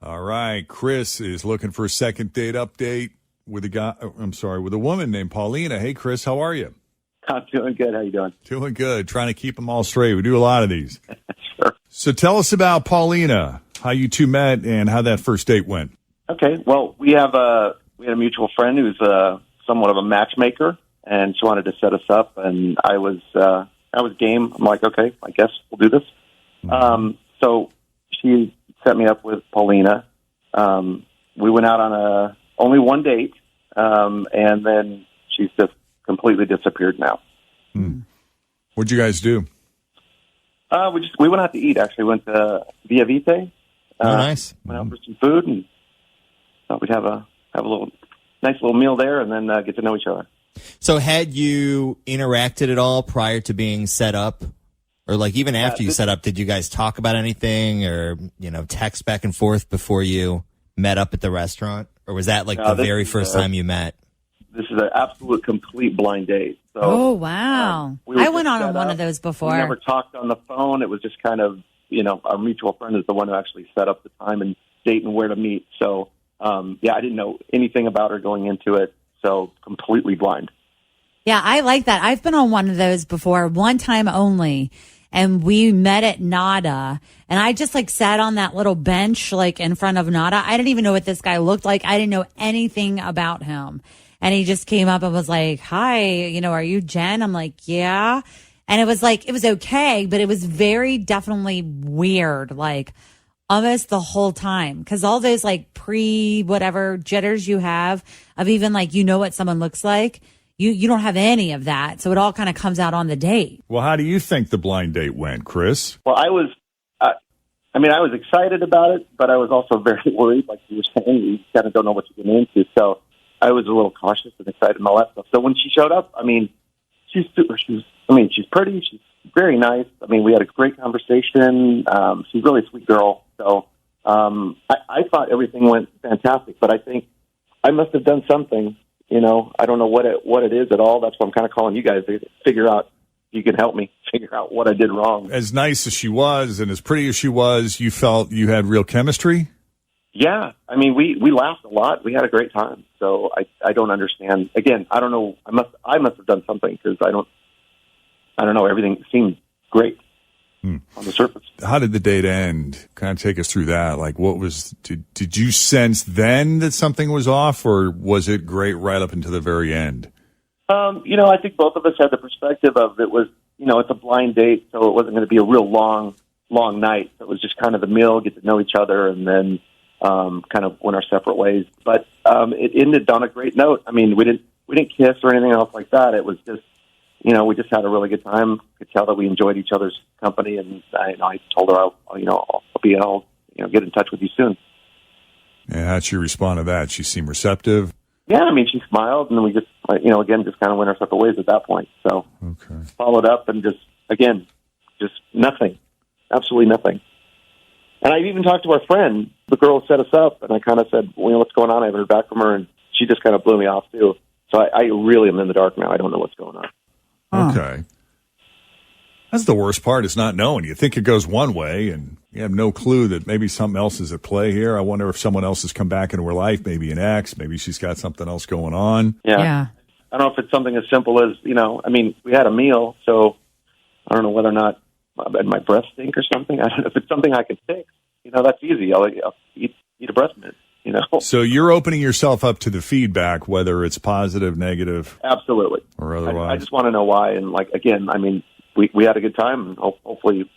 All right. Chris is looking for a second date update with with a woman named Paulina. Hey, Chris, how are you? I'm doing good. How you doing? Doing good. Trying to keep them all straight. We do a lot of these. Sure. So tell us about Paulina, how you two met and how that first date went. Okay. Well, we had a mutual friend who's somewhat of a matchmaker, and she wanted to set us up, and I was game. I'm like, okay, I guess we'll do this. So she set me up with Paulina. We went out on only one date, and then she's just completely disappeared now. What'd you guys do? We went out to eat. Actually, went to Via Vite. Nice. Went out for some food, and thought we'd have a nice little meal there, and then get to know each other. So had you interacted at all prior to being set up? Or like even after you set up, did you guys talk about anything or, text back and forth before you met up at the restaurant? Or was that like the very first time you met? This is an absolute complete blind date. So, oh, wow. I went on one of those before. We never talked on the phone. It was just kind of, our mutual friend is the one who actually set up the time and date and where to meet. So, I didn't know anything about her going into it. So completely blind. Yeah, I like that. I've been on one of those before, one time only, and we met at Nada, and I just sat on that little bench in front of Nada. I didn't even know what this guy looked like. I didn't know anything about him. And he just came up and was like, hi, are you Jenn? I'm like, yeah. And it was it was okay, but it was very definitely weird, almost the whole time. Because all those pre-whatever jitters you have of even what someone looks like, you don't have any of that. So it all kind of comes out on the date. Well, how do you think the blind date went, Chris? Well, I was excited about it, but I was also very worried. Like you were saying, you kind of don't know what you're getting into. So I was a little cautious and excited and all that stuff. So when she showed up, she's pretty. She's very nice. We had a great conversation. She's really a sweet girl. So I thought everything went fantastic, but I think I must have done something. I don't know what it is at all. That's why I'm kind of calling you guys to figure out if you can help me figure out what I did wrong. As nice as she was and as pretty as she was, you felt you had real chemistry? Yeah. We laughed a lot. We had a great time. So I don't understand. Again, I don't know. I must have done something because I don't know. Everything seemed great on the surface. How did the date end? Kind of take us through that. Did you sense then that something was off, or was it great right up until the very end? I think both of us had the perspective of it was, it's a blind date, so it wasn't going to be a real long night. It was just kind of the meal, get to know each other, and then kind of went our separate ways. But it ended on a great note. We didn't kiss or anything else like that. It was just, we just had a really good time. Could tell that we enjoyed each other's company, and I told her I'll get in touch with you soon. Yeah, how'd she respond to that? She seemed receptive. Yeah, she smiled, and then we just, again, just kind of went our separate ways at that point. So followed up, and just nothing, absolutely nothing. And I even talked to our friend, the girl who set us up, and I kind of said, what's going on? I haven't heard back from her, and she just kind of blew me off too. So I really am in the dark now. I don't know what's going on. Okay. That's the worst part, is not knowing. You think it goes one way, and you have no clue that maybe something else is at play here. I wonder if someone else has come back into her life, maybe an ex, maybe she's got something else going on. Yeah. I don't know if it's something as simple as, we had a meal, so I don't know whether or not my breath stink or something. I don't know if it's something I can fix. That's easy. I'll eat a breath mint. So you're opening yourself up to the feedback, whether it's positive, negative. Absolutely. Or otherwise. I just want to know why. And again, we had a good time, and hopefully,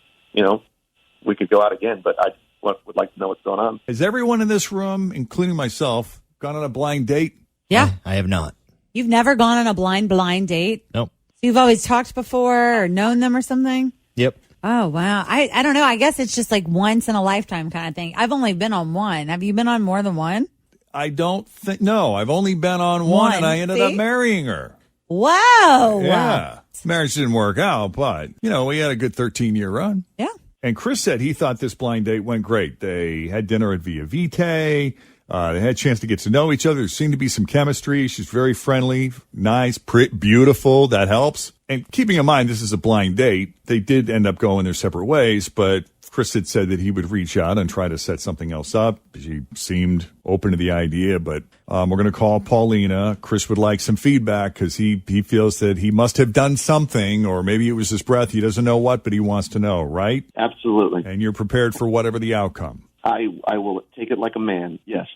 we could go out again, but I would like to know what's going on. Has everyone in this room, including myself, gone on a blind date? Yeah. I have not. You've never gone on a blind date? Nope. So you've always talked before or known them or something? Yep. Oh, wow. I don't know. I guess it's just once in a lifetime kind of thing. I've only been on one. Have you been on more than one? I don't think, no. I've only been on one, and I ended up marrying her. Whoa. Yeah. Marriage didn't work out, but, we had a good 13-year run. Yeah. And Chris said he thought this blind date went great. They had dinner at Via Vite. They had a chance to get to know each other. There seemed to be some chemistry. She's very friendly, nice, beautiful. That helps. And keeping in mind, this is a blind date. They did end up going their separate ways, but Chris had said that he would reach out and try to set something else up. She seemed open to the idea, but we're going to call Paulina. Chris would like some feedback because he feels that he must have done something, or maybe it was his breath. He doesn't know what, but he wants to know, right? Absolutely. And you're prepared for whatever the outcome. I will take it like a man, yes.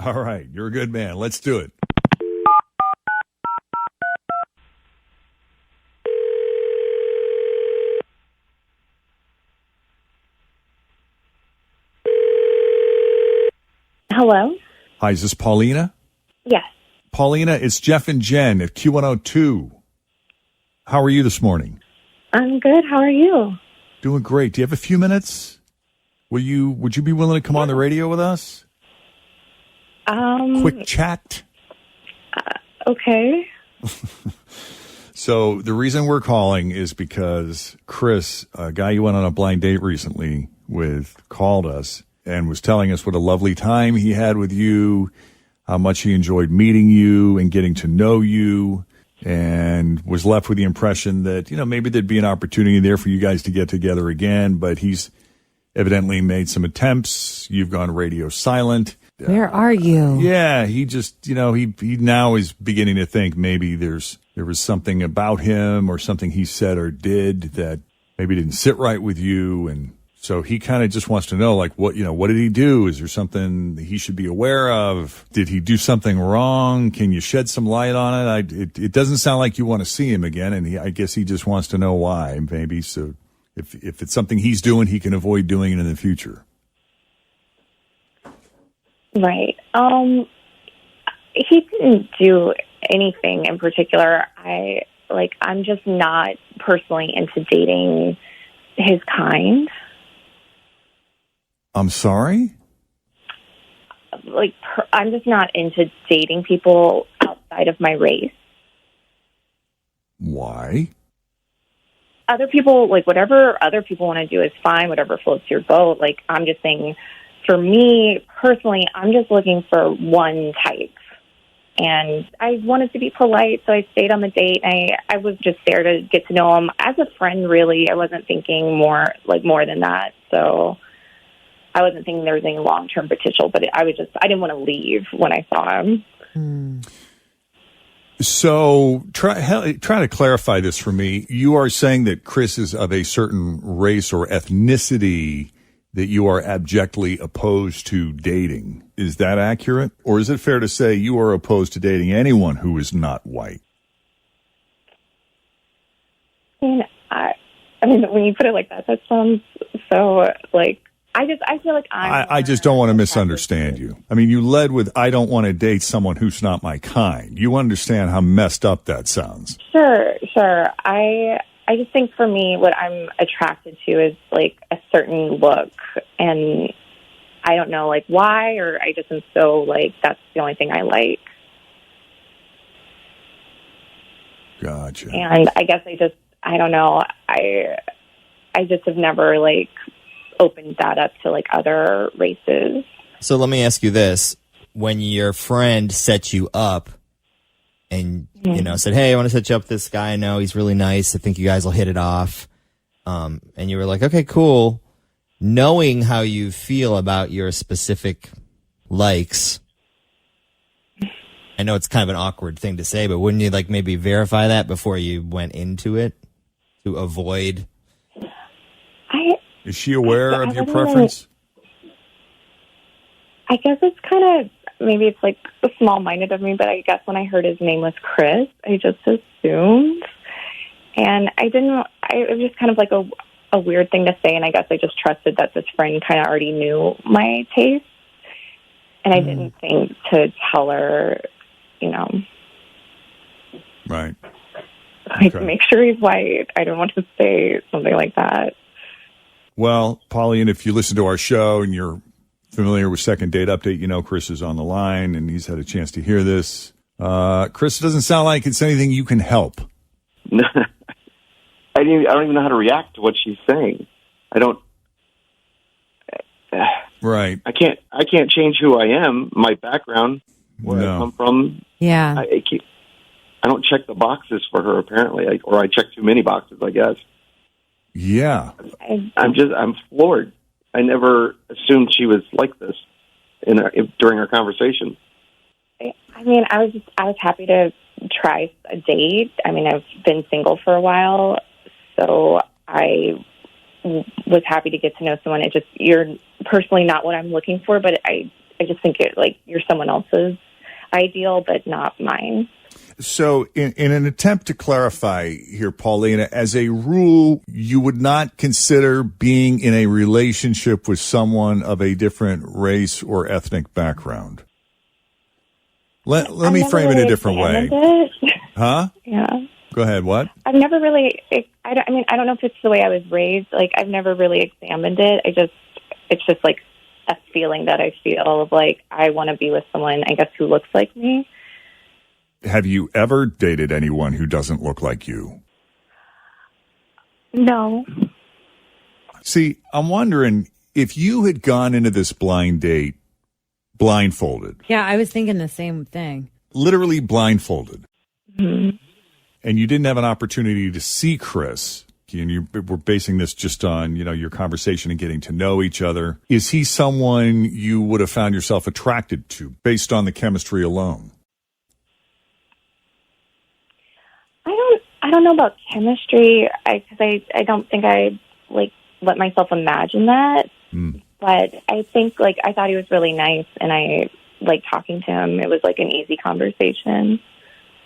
All right. You're a good man. Let's do it. Hello? Hi, is this Paulina? Yes. Paulina, it's Jeff and Jen at Q102. How are you this morning? I'm good. How are you? Doing great. Do you have a few minutes? Would you be willing to come on the radio with us? Quick chat. Okay. So the reason we're calling is because Chris, a guy you went on a blind date recently with, called us and was telling us what a lovely time he had with you, how much he enjoyed meeting you and getting to know you, and was left with the impression that, maybe there'd be an opportunity there for you guys to get together again, but he's evidently made some attempts. You've gone radio silent. Where are you? Yeah, he just, he now is beginning to think maybe there was something about him or something he said or did that maybe didn't sit right with you. And so he kind of just wants to know, like, what did he do? Is there something he should be aware of? Did he do something wrong? Can you shed some light on it? It doesn't sound like you want to see him again. And I guess he just wants to know why, maybe. So if it's something he's doing, he can avoid doing it in the future. Right. He didn't do anything in particular. I'm just not personally into dating his kind. I'm sorry? I'm just not into dating people outside of my race. Why? Other people, whatever other people want to do is fine, whatever floats your boat. I'm just saying, for me personally, I'm just looking for one type. And I wanted to be polite, so I stayed on the date. I was just there to get to know him as a friend, really. I wasn't thinking more than that. So I wasn't thinking there was any long-term potential, but I didn't want to leave when I saw him. So try to clarify this for me. You are saying that Chris is of a certain race or ethnicity that you are abjectly opposed to dating. Is that accurate? Or is it fair to say you are opposed to dating anyone who is not white? I mean, when you put it like that, that sounds so I feel like I just don't want to misunderstand you. I mean, you led with, I don't want to date someone who's not my kind. You understand how messed up that sounds. Sure. I just think for me, what I'm attracted to is a certain look, and I don't know why, or I just am so that's the only thing I like. Gotcha. And I guess I don't know. I just have never opened that up to other races. So let me ask you this. When your friend set you up and, said, hey, I want to set you up with this guy. I know he's really nice. I think you guys will hit it off. And you were like, okay, cool. Knowing how you feel about your specific likes, I know it's kind of an awkward thing to say, but wouldn't you maybe verify that before you went into it to avoid? Is she aware of your preference? I guess it's kind of, maybe it's small-minded of me, but I guess when I heard his name was Chris, I just assumed. And it was just kind of a weird thing to say, and I guess I just trusted that this friend kind of already knew my taste. And I didn't think to tell her, Right. Make sure he's white. I don't want to say something like that. Well, Paulina, if you listen to our show and you're familiar with Second Date Update, Chris is on the line and he's had a chance to hear this. Chris, it doesn't sound like it's anything you can help. I don't even know how to react to what she's saying. I don't. Right. I can't change who I am, my background, where I come from. Yeah. I don't check the boxes for her apparently, or I check too many boxes, I guess. Yeah. I'm floored. I never assumed she was like this during our conversation. I mean, I was happy to try a date. I mean, I've been single for a while, so I was happy to get to know someone. You're personally not what I'm looking for, but I just think you're someone else's ideal, but not mine. So in an attempt to clarify here, Paulina, as a rule, you would not consider being in a relationship with someone of a different race or ethnic background. Let me frame it a different way. Huh? Yeah. Go ahead. What? I've never really, I don't know if it's the way I was raised. Like, I've never really examined it. It's just like a feeling that I feel of like, I want to be with someone, I guess, who looks like me. Have you ever dated anyone who doesn't look like you? No. See, I'm wondering if you had gone into this blind date blindfolded. Yeah, I was thinking the same thing. Literally blindfolded. Mm-hmm. And you didn't have an opportunity to see Chris. And we're basing this just on, your conversation and getting to know each other. Is he someone you would have found yourself attracted to based on the chemistry alone? I don't know about chemistry, because I don't think I let myself imagine that. But I think I thought he was really nice, and I liked talking to him. It was an easy conversation.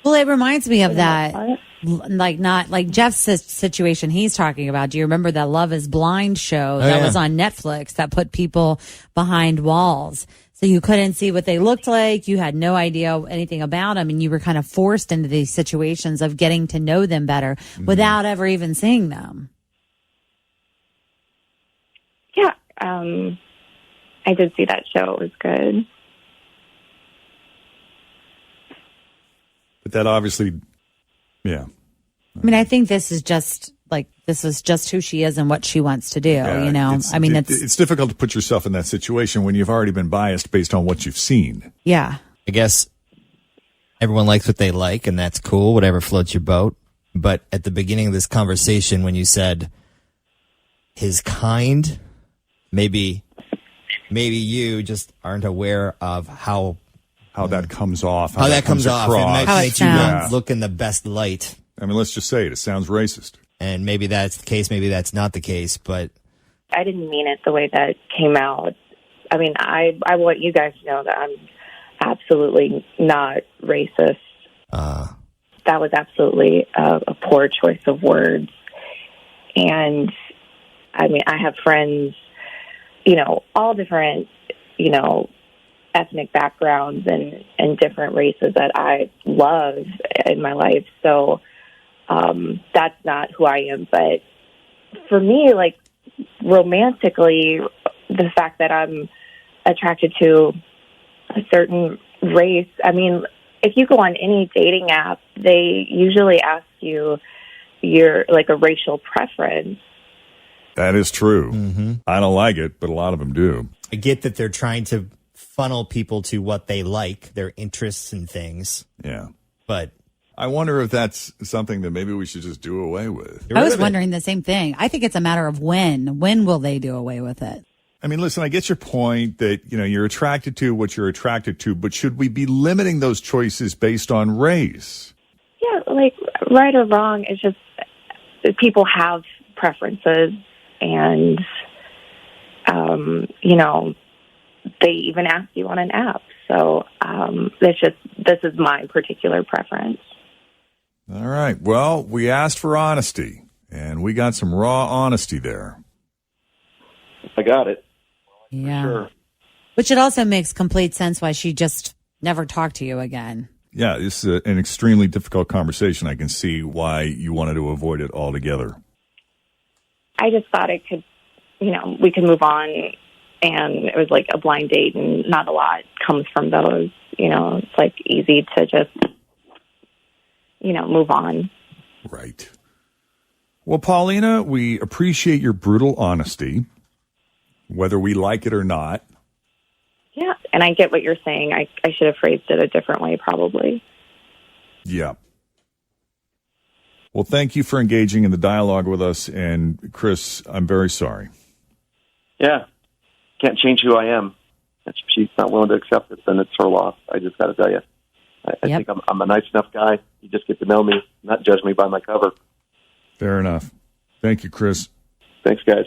Well, it reminds me of that, not like Jeff's situation he's talking about. Do you remember that Love is Blind show that was on Netflix that put people behind walls? So you couldn't see what they looked like. You had no idea anything about them, and you were kind of forced into these situations of getting to know them better without ever even seeing them. Yeah, I did see that show. It was good. But that obviously, yeah. I mean, I think this is just who she is and what she wants to do. Yeah, it's difficult to put yourself in that situation when you've already been biased based on what you've seen. Yeah. I guess everyone likes what they like, and that's cool, whatever floats your boat. But at the beginning of this conversation, when you said his kind, maybe you just aren't aware of how that comes off. How that comes off. Across. It makes you not look in the best light. I mean, let's just say it. It sounds racist. And maybe that's the case. Maybe that's not the case. But I didn't mean it the way that came out. I mean, I want you guys to know that I'm absolutely not racist. That was absolutely a poor choice of words. And I mean, I have friends, all different, ethnic backgrounds and different races that I love in my life. So that's not who I am. But for me, romantically, the fact that I'm attracted to a certain race, I mean, if you go on any dating app, they usually ask you your a racial preference. That is true. Mm-hmm. I don't like it, but a lot of them do. I get that they're trying to funnel people to what they like, their interests and things. Yeah. But I wonder if that's something that maybe we should just do away with. I was wondering the same thing. I think it's a matter of when. When will they do away with it? I mean, listen, I get your point that, you're attracted to what you're attracted to, but should we be limiting those choices based on race? Yeah, right or wrong, it's just people have preferences, and, they even ask you on an app. So this is my particular preference. All right. Well, we asked for honesty, and we got some raw honesty there. I got it. Yeah. Sure. Which it also makes complete sense why she just never talked to you again. Yeah, this is an extremely difficult conversation. I can see why you wanted to avoid it altogether. I just thought it could, we could move on, and it was a blind date, and not a lot comes from those. It's easy to just, move on. Right. Well, Paulina, we appreciate your brutal honesty. whether we like it or not. Yeah, and I get what you're saying. I should have phrased it a different way, probably. Yeah. Well, thank you for engaging in the dialogue with us. And Chris, I'm very sorry. Yeah. Can't change who I am. If she's not willing to accept it, then it's her loss. I just got to tell you. I think I'm a nice enough guy. You just get to know me, not judge me by my cover. Fair enough. Thank you, Chris. Thanks, guys.